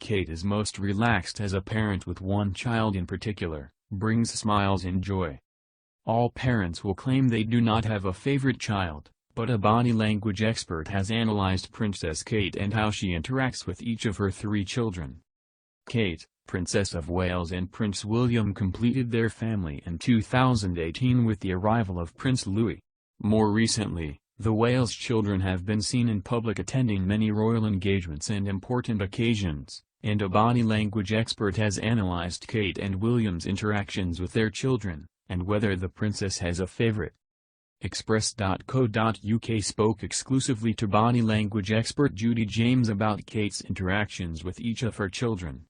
Kate is most relaxed as a parent, with one child in particular, brings smiles and joy. All parents will claim they do not have a favorite child, but a body language expert has analyzed Princess Kate and how she interacts with each of her 3 children. Kate, Princess of Wales, and Prince William completed their family in 2018 with the arrival of Prince Louis. More recently, the Wales children have been seen in public attending many royal engagements and important occasions, and a body language expert has analyzed Kate and William's interactions with their children, and whether the princess has a favorite. Express.co.uk spoke exclusively to body language expert Judy James about Kate's interactions with each of her children.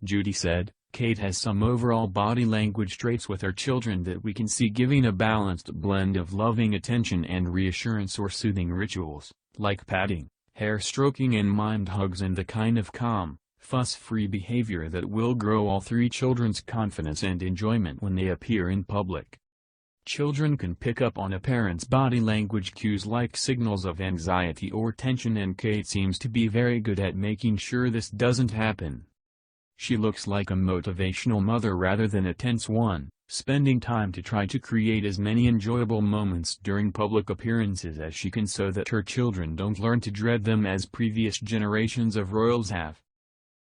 Judy said, "Kate has some overall body language traits with her children that we can see giving a balanced blend of loving attention and reassurance or soothing rituals, like patting, hair stroking and mimed hugs, and the kind of calm, fuss-free behavior that will grow all 3 children's confidence and enjoyment when they appear in public." Children can pick up on a parent's body language cues like signals of anxiety or tension, and Kate seems to be very good at making sure this doesn't happen. She looks like a motivational mother rather than a tense one, spending time to try to create as many enjoyable moments during public appearances as she can so that her children don't learn to dread them as previous generations of royals have.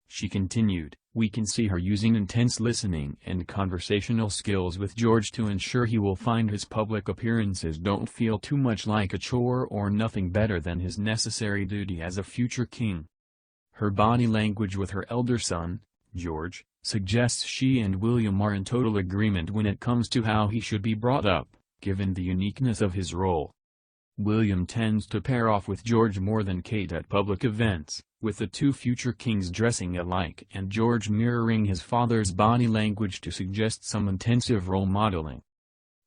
She continued, "We can see her using intense listening and conversational skills with George to ensure he will find his public appearances don't feel too much like a chore or nothing better than his necessary duty as a future king." Her body language with her elder son, George, suggests she and William are in total agreement when it comes to how he should be brought up, given the uniqueness of his role. William tends to pair off with George more than Kate at public events, with the 2 future kings dressing alike and George mirroring his father's body language to suggest some intensive role modeling.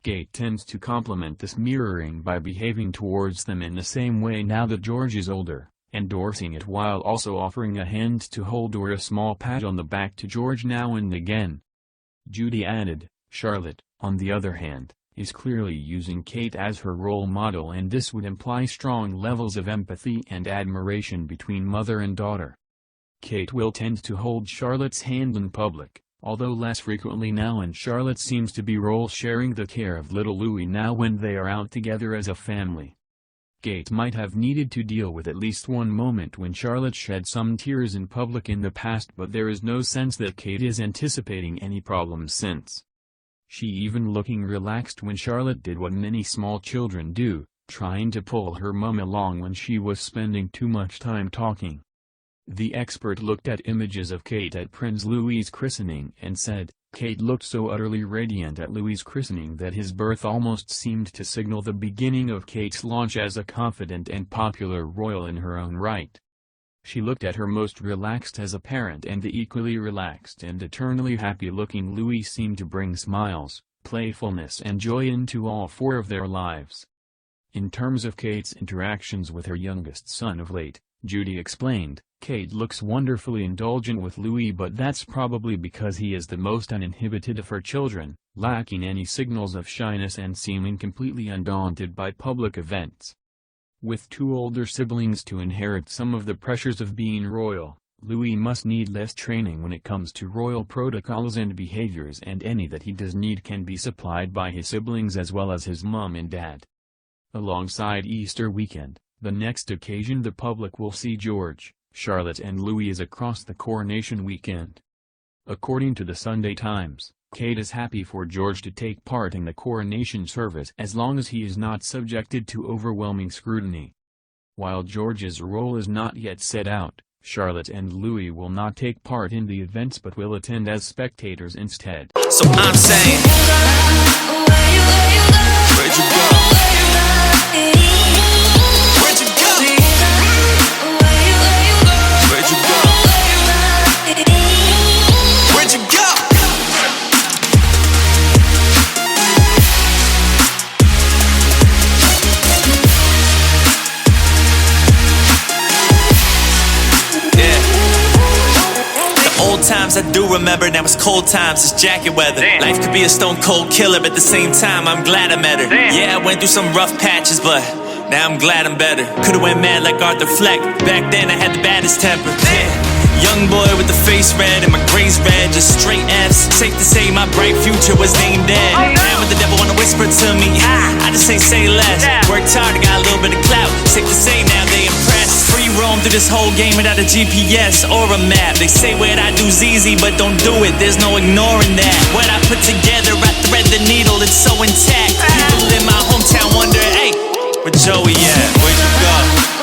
Kate tends to complement this mirroring by behaving towards them in the same way now that George is older, endorsing it while also offering a hand to hold or a small pat on the back to George now and again. Judy added, "Charlotte, on the other hand, is clearly using Kate as her role model, and this would imply strong levels of empathy and admiration between mother and daughter. Kate will tend to hold Charlotte's hand in public, although less frequently now, and Charlotte seems to be role-sharing the care of little Louis now when they are out together as a family." Kate might have needed to deal with at least one moment when Charlotte shed some tears in public in the past, but there is no sense that Kate is anticipating any problems since. She even looking relaxed when Charlotte did what many small children do, trying to pull her mum along when she was spending too much time talking. The expert looked at images of Kate at Prince Louis's christening and said, "Kate looked so utterly radiant at Louis's christening that his birth almost seemed to signal the beginning of Kate's launch as a confident and popular royal in her own right. She looked at her most relaxed as a parent, and the equally relaxed and eternally happy-looking Louis seemed to bring smiles, playfulness and joy into all 4 of their lives." In terms of Kate's interactions with her youngest son of late, Judy explained, "Kate looks wonderfully indulgent with Louis, but that's probably because he is the most uninhibited of her children, lacking any signals of shyness and seeming completely undaunted by public events." With 2 older siblings to inherit some of the pressures of being royal, Louis must need less training when it comes to royal protocols and behaviors, and any that he does need can be supplied by his siblings as well as his mum and dad. Alongside Easter weekend, the next occasion the public will see George, Charlotte and Louis is across the coronation weekend. According to the Sunday Times, Kate is happy for George to take part in the coronation service as long as he is not subjected to overwhelming scrutiny. While George's role is not yet set out, Charlotte and Louis will not take part in the events but will attend as spectators instead. So I'm saying, where'd you go? Where'd you go? Where'd you go? Where'd you go? Times I do remember, now it's cold times, it's jacket weather. Damn. Life could be a stone cold killer, but at the same time I'm glad I met her. Damn. Yeah, I went through some rough patches, but now I'm glad I'm better. Could've went mad like Arthur Fleck, back then I had the baddest temper. Damn. Young boy with the face red and my grades red, just straight F's. Safe to say my bright future was named dead. Man with the devil wanna whisper to me, I just ain't say less. Worked hard, got a little bit of clout. Safe to say now they impressed. Free roam through this whole game without a GPS or a map. They say what I do's easy, but don't do it, there's no ignoring that. What I put together, I thread the needle, it's so intact. People in my hometown wonder, hey, where Joey at? Where'd you go?